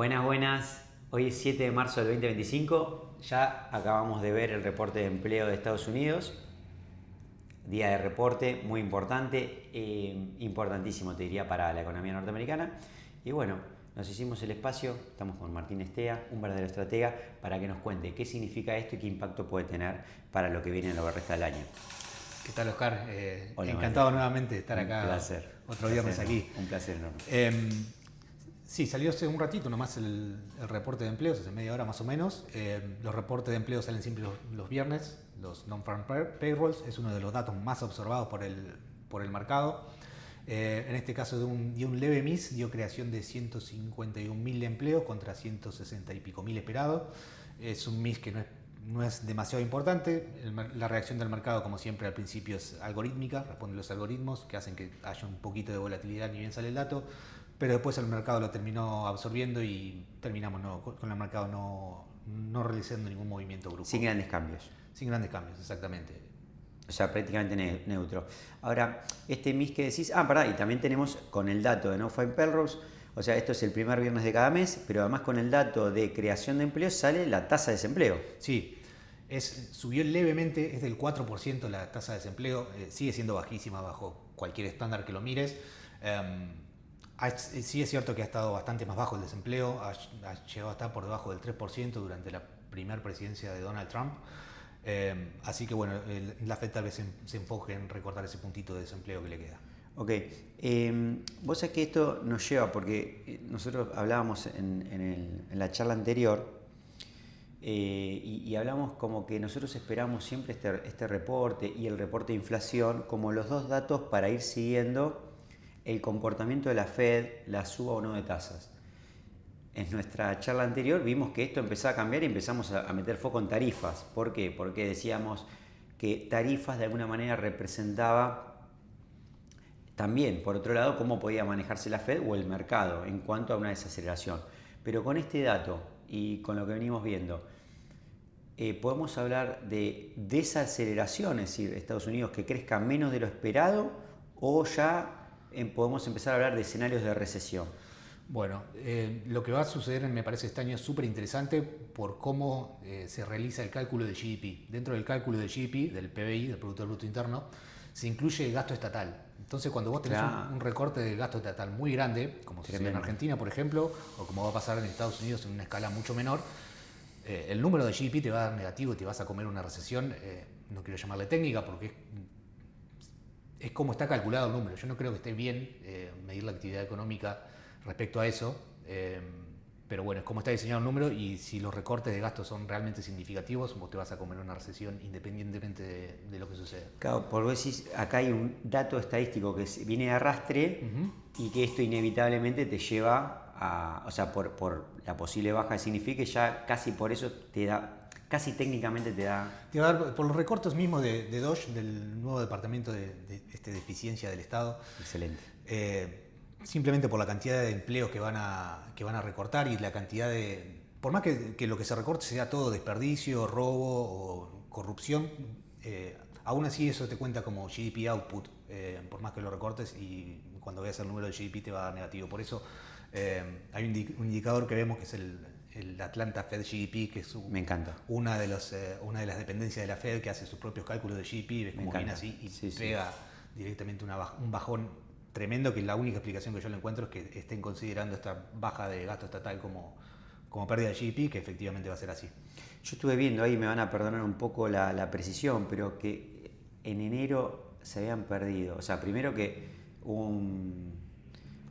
Buenas, buenas. Hoy es 7 de marzo del 2025. Ya acabamos de ver el reporte de empleo de Estados Unidos. Día de reporte muy importante, importantísimo te diría para la economía norteamericana. Y bueno, nos hicimos el espacio, estamos con Martín Estea, un verdadero estratega, para que nos cuente qué significa esto y qué impacto puede tener para lo que viene en lo que resta del año. ¿Qué tal, Oscar? Hola, Encantado Martín. nuevamente de estar Un acá placer. otro viernes aquí. Un placer enorme. Sí, salió hace un ratito nomás el reporte de empleos, hace media hora más o menos. Los reportes de empleo salen siempre los viernes. Los non-farm payrolls es uno de los datos más observados por el mercado. En este caso dio un leve miss, dio creación de 151.000 empleos contra 160 y pico mil esperados. Es un miss que no es demasiado importante. La reacción del mercado, como siempre, al principio es algorítmica, responden los algoritmos que hacen que haya un poquito de volatilidad ni bien sale el dato, pero después el mercado lo terminó absorbiendo y terminamos con el mercado no realizando ningún movimiento brusco. Sin grandes cambios. Sin grandes cambios, exactamente. O sea, prácticamente neutro. Ahora, este MIS que decís, pará, y también tenemos con el dato de non-farm payrolls, o sea, esto es el primer viernes de cada mes, pero además con el dato de creación de empleo sale la tasa de desempleo. Sí, subió levemente, es del 4% la tasa de desempleo, sigue siendo bajísima bajo cualquier estándar que lo mires. Sí es cierto que ha estado bastante más bajo el desempleo, ha llegado a estar por debajo del 3% durante la primera presidencia de Donald Trump. Así que bueno, la Fed tal vez se enfoque en recortar ese puntito de desempleo que le queda. Ok, vos sabés que esto nos lleva, porque nosotros hablábamos en la charla anterior y hablamos como que nosotros esperamos siempre este reporte y el reporte de inflación como los dos datos para ir siguiendo el comportamiento de la Fed, la suba o no de tasas. En nuestra charla anterior vimos que esto empezaba a cambiar y empezamos a meter foco en tarifas. ¿Por qué? Porque decíamos que tarifas de alguna manera representaba también, por otro lado, cómo podía manejarse la Fed o el mercado en cuanto a una desaceleración. Pero con este dato y con lo que venimos viendo, podemos hablar de desaceleración, es decir, Estados Unidos que crezca menos de lo esperado, o ya podemos empezar a hablar de escenarios de recesión. Bueno, lo que va a suceder me parece este año es súper interesante por cómo se realiza el cálculo del GDP. Dentro del cálculo del GDP, del PBI, del Producto Bruto Interno, se incluye el gasto estatal. Entonces, cuando vos tenés un recorte del gasto estatal muy grande, como sucede en Argentina, por ejemplo, o como va a pasar en Estados Unidos en una escala mucho menor, el número de GDP te va a dar negativo y te vas a comer una recesión. No quiero llamarle técnica porque es como está calculado el número. Yo no creo que esté bien medir la actividad económica respecto a eso, pero bueno, es como está diseñado el número y si los recortes de gastos son realmente significativos, vos te vas a comer una recesión independientemente de lo que suceda. Claro, por vos decís, acá hay un dato estadístico que viene de arrastre y que esto inevitablemente te lleva a, o sea, por la posible baja que signifique, ya casi por eso te da, casi técnicamente te da... Te va a dar, por los recortes mismos de DOGE, del nuevo departamento de eficiencia del Estado. Excelente. Simplemente por la cantidad de empleos que van a recortar y la cantidad de... Por más que lo que se recorte sea todo desperdicio, robo o corrupción, aún así eso te cuenta como GDP output, por más que lo recortes y cuando veas el número de GDP te va a dar negativo. Por eso hay un indicador que vemos que es el Atlanta Fed GDP, que es Me encanta. una de las dependencias de la Fed que hace sus propios cálculos de GDP, ves cómo viene así y pega directamente un bajón tremendo, que la única explicación que yo le encuentro es que estén considerando esta baja de gasto estatal como pérdida de GDP, que efectivamente va a ser así. Yo estuve viendo ahí, me van a perdonar un poco la precisión, pero que en enero se habían perdido, o sea, primero que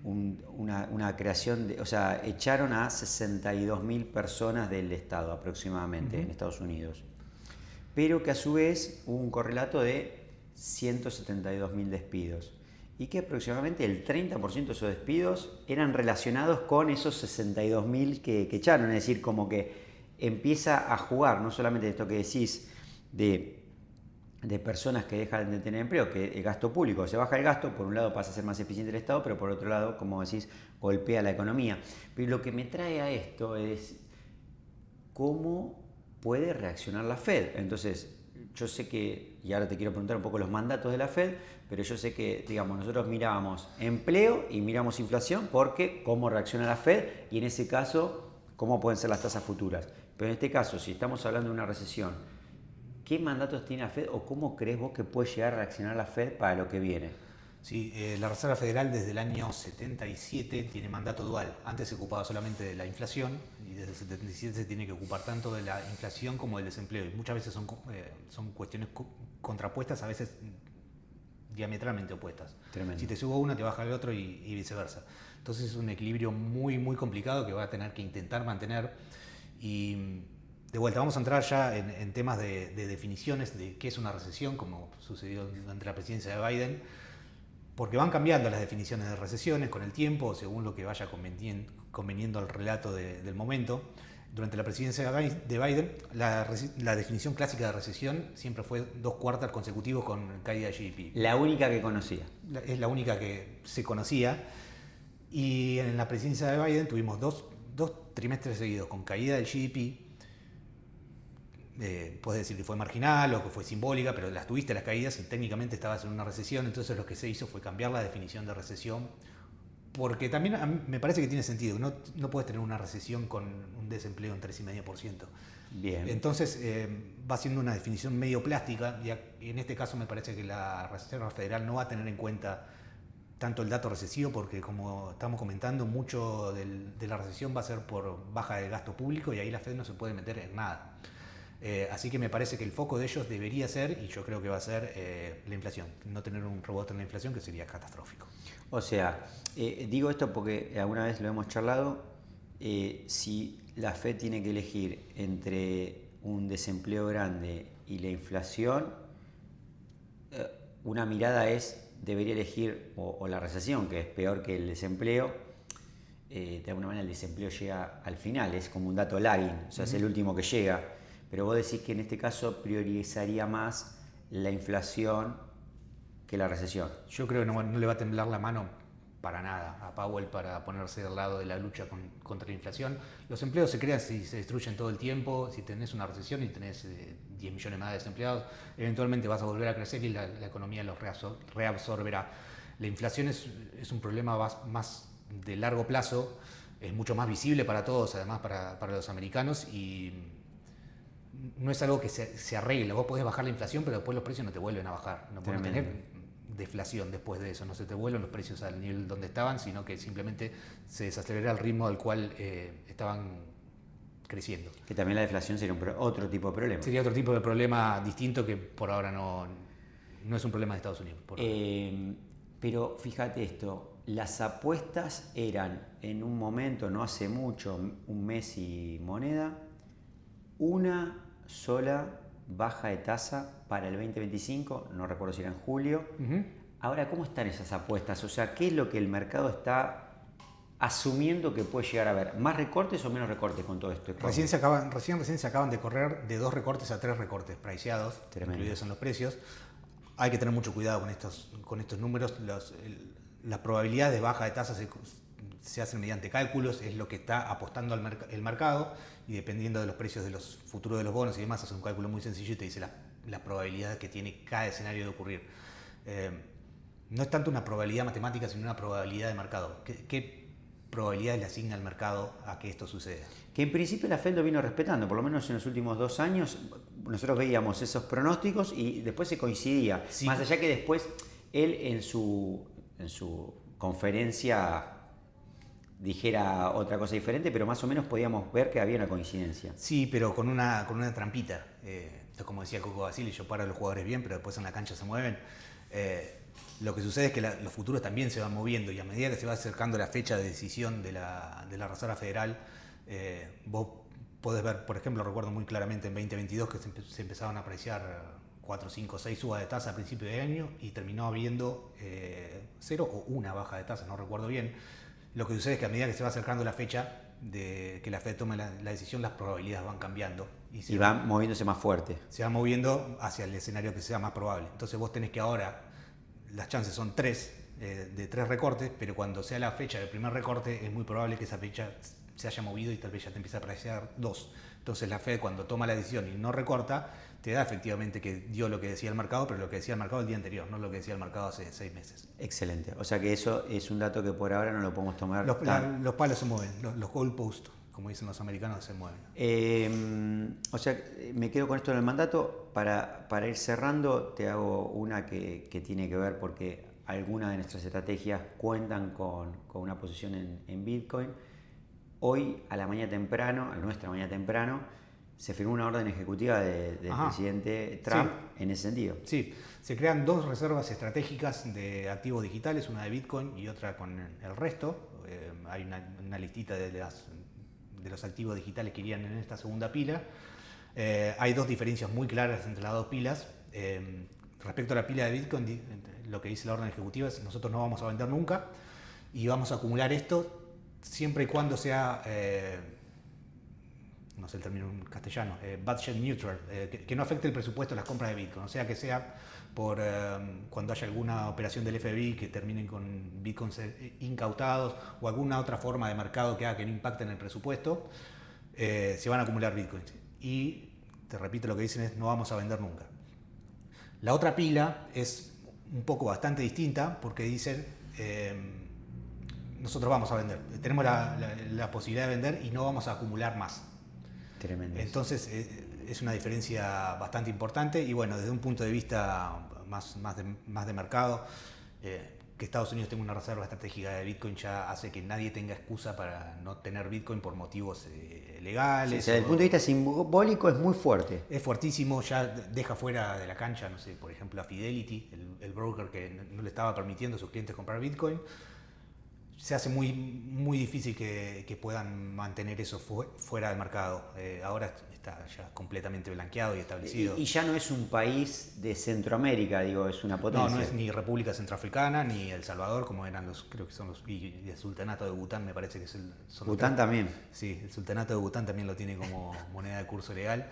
una creación, o sea, echaron a 62.000 personas del Estado aproximadamente en Estados Unidos, pero que a su vez hubo un correlato de 172.000 despidos y que aproximadamente el 30% de esos despidos eran relacionados con esos 62.000 que echaron, es decir, como que empieza a jugar no solamente esto que decís de personas que dejan de tener empleo, que el gasto público, se baja el gasto, por un lado pasa a ser más eficiente el Estado, pero por otro lado, como decís, golpea la economía. Pero lo que me trae a esto es cómo puede reaccionar la Fed. Entonces, yo sé que, y ahora te quiero preguntar un poco los mandatos de la Fed, pero yo sé que, digamos, nosotros mirábamos empleo y miramos inflación porque cómo reacciona la Fed y en ese caso, cómo pueden ser las tasas futuras. Pero en este caso, si estamos hablando de una recesión, ¿qué mandatos tiene la Fed o cómo crees vos que puede llegar a reaccionar la Fed para lo que viene? Sí, la Reserva Federal desde el año 77 tiene mandato dual. Antes se ocupaba solamente de la inflación y desde el 77 se tiene que ocupar tanto de la inflación como del desempleo. Y muchas veces son cuestiones contrapuestas, a veces diametralmente opuestas. Tremendo. Si te subo uno, te baja el otro y viceversa. Entonces es un equilibrio muy, muy complicado que va a tener que intentar mantener. Y de vuelta, vamos a entrar ya en temas de definiciones de qué es una recesión, como sucedió durante la presidencia de Biden. Porque van cambiando las definiciones de recesiones con el tiempo, según lo que vaya conveniendo al relato del momento. Durante la presidencia de Biden, la definición clásica de recesión siempre fue 2 quarters consecutivos con caída de GDP. La única que conocía. Es la única que se conocía. Y en la presidencia de Biden tuvimos dos trimestres seguidos con caída del GDP. Puedes decir que fue marginal o que fue simbólica, pero las tuviste las caídas y técnicamente estabas en una recesión. Entonces lo que se hizo fue cambiar la definición de recesión, porque también a mí me parece que tiene sentido. No puedes tener una recesión con un desempleo en 3,5%. Bien. Entonces va siendo una definición medio plástica y en este caso me parece que la Reserva Federal no va a tener en cuenta tanto el dato recesivo, porque como estamos comentando, mucho de la recesión va a ser por baja de gasto público y ahí la Fed no se puede meter en nada. Así que me parece que el foco de ellos debería ser, y yo creo que va a ser, la inflación. No tener un rebote en la inflación, que sería catastrófico. O sea, digo esto porque alguna vez lo hemos charlado, si la Fed tiene que elegir entre un desempleo grande y la inflación, una mirada debería elegir o la recesión, que es peor que el desempleo. De alguna manera el desempleo llega al final, es como un dato lagging, o sea, es el último que llega. Pero vos decís que en este caso priorizaría más la inflación que la recesión. Yo creo que no le va a temblar la mano para nada a Powell para ponerse al lado de la lucha contra la inflación. Los empleos se crean si se destruyen todo el tiempo. Si tenés una recesión y tenés 10 millones más de desempleados, eventualmente vas a volver a crecer y la economía los reabsorberá. La inflación es un problema más de largo plazo, es mucho más visible para todos, además para los americanos, y no es algo que se arregle. Vos podés bajar la inflación, pero después los precios no te vuelven a bajar. No podés tener deflación después de eso. No se te vuelven los precios al nivel donde estaban, sino que simplemente se desacelera el ritmo al cual estaban creciendo. Que también la deflación sería otro tipo de problema. Sería otro tipo de problema distinto que por ahora no es un problema de Estados Unidos. Pero fíjate esto, las apuestas eran en un momento, no hace mucho, un mes y moneda, una sola baja de tasa para el 2025, no recuerdo si era en julio. Ahora, ¿cómo están esas apuestas? O sea, ¿qué es lo que el mercado está asumiendo que puede llegar a haber? ¿Más recortes o menos recortes con todo esto? Recién se acaban de correr de 2 recortes a 3 recortes priceados, incluidos en los precios. Hay que tener mucho cuidado con estos números. La probabilidad de baja de tasa se hacen mediante cálculos, es lo que está apostando el mercado, y dependiendo de los precios de los futuros de los bonos y demás, hace un cálculo muy sencillo y te dice la probabilidad que tiene cada escenario de ocurrir. No es tanto una probabilidad matemática, sino una probabilidad de mercado. ¿Qué probabilidades le asigna el mercado a que esto suceda? Que en principio la Fed lo vino respetando, por lo menos en los últimos 2 años nosotros veíamos esos pronósticos y después se coincidía. Sí. Más allá que después él en su conferencia dijera otra cosa diferente, pero más o menos podíamos ver que había una coincidencia. Sí, pero con una trampita. Como decía Coco Basile, yo paro a los jugadores bien, pero después en la cancha se mueven. Lo que sucede es que los futuros también se van moviendo, y a medida que se va acercando la fecha de decisión de la Reserva Federal, vos podés ver, por ejemplo, recuerdo muy claramente en 2022 que se empezaban a apreciar 4, 5, 6 subas de tasa a principio de año y terminó habiendo 0 o una baja de tasa, no recuerdo bien. Lo que sucede es que a medida que se va acercando la fecha de que la Fed tome la decisión, las probabilidades van cambiando. Y van moviéndose más fuerte. Se va moviendo hacia el escenario que sea más probable. Entonces vos tenés que ahora, las chances son 3, de 3 recortes, pero cuando sea la fecha del primer recorte es muy probable que esa fecha se haya movido y tal vez ya te empieza a apreciar 2. Entonces la Fed, cuando toma la decisión y no recorta, te da efectivamente que dio lo que decía el mercado, pero lo que decía el mercado el día anterior, no lo que decía el mercado hace 6 meses. Excelente. O sea que eso es un dato que por ahora no lo podemos tomar. Los palos se mueven, los goalposts, como dicen los americanos, se mueven. O sea, me quedo con esto en el mandato. Para ir cerrando, te hago una que tiene que ver porque algunas de nuestras estrategias cuentan con una posición en Bitcoin. Hoy, a nuestra mañana temprano, se firmó una orden ejecutiva del presidente Trump en ese sentido. Sí, se crean 2 reservas estratégicas de activos digitales, una de Bitcoin y otra con el resto. Hay una listita de los activos digitales que irían en esta segunda pila. Hay 2 diferencias muy claras entre las 2 pilas. Respecto a la pila de Bitcoin, lo que dice la orden ejecutiva es: nosotros no vamos a vender nunca y vamos a acumular esto siempre y cuando sea, no sé el término en castellano, budget neutral, que no afecte el presupuesto de las compras de Bitcoin, o sea que sea por cuando haya alguna operación del FBI que terminen con Bitcoins incautados o alguna otra forma de mercado que haga que no impacte en el presupuesto, se van a acumular Bitcoins. Y te repito, lo que dicen es: no vamos a vender nunca. La otra pila es un poco bastante distinta porque dicen: nosotros vamos a vender, tenemos la posibilidad de vender y no vamos a acumular más. Tremendo. Entonces es una diferencia bastante importante y bueno, desde un punto de vista más de mercado, que Estados Unidos tenga una reserva estratégica de Bitcoin ya hace que nadie tenga excusa para no tener Bitcoin por motivos legales. Sí, o sea, desde el punto de vista simbólico es muy fuerte. Es fuertísimo, ya deja fuera de la cancha, no sé, por ejemplo a Fidelity, el broker que no le estaba permitiendo a sus clientes comprar Bitcoin. Se hace muy difícil que puedan mantener eso fuera del mercado. Ahora está ya completamente blanqueado y establecido. Y ya no es un país de Centroamérica, digo, es una potencia. No es ni República Centroafricana ni El Salvador, como eran creo que son y el Sultanato de Bután, me parece que es Bután también. Sí, el Sultanato de Bután también lo tiene como moneda de curso legal.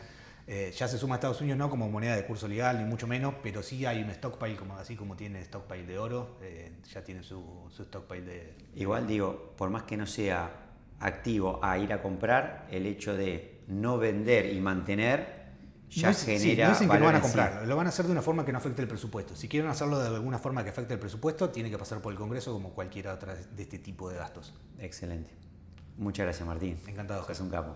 Ya se suma a Estados Unidos no como moneda de curso legal, ni mucho menos, pero sí hay un stockpile, así como tiene stockpile de oro, ya tiene su stockpile de... Igual digo, por más que no sea activo a ir a comprar, el hecho de no vender y mantener ya genera... no dicen que no van a comprar, sí. lo van a hacer de una forma que no afecte el presupuesto. Si quieren hacerlo de alguna forma que afecte el presupuesto, tiene que pasar por el Congreso como cualquier otra de este tipo de gastos. Excelente. Muchas gracias, Martín. Encantado. Es un capo.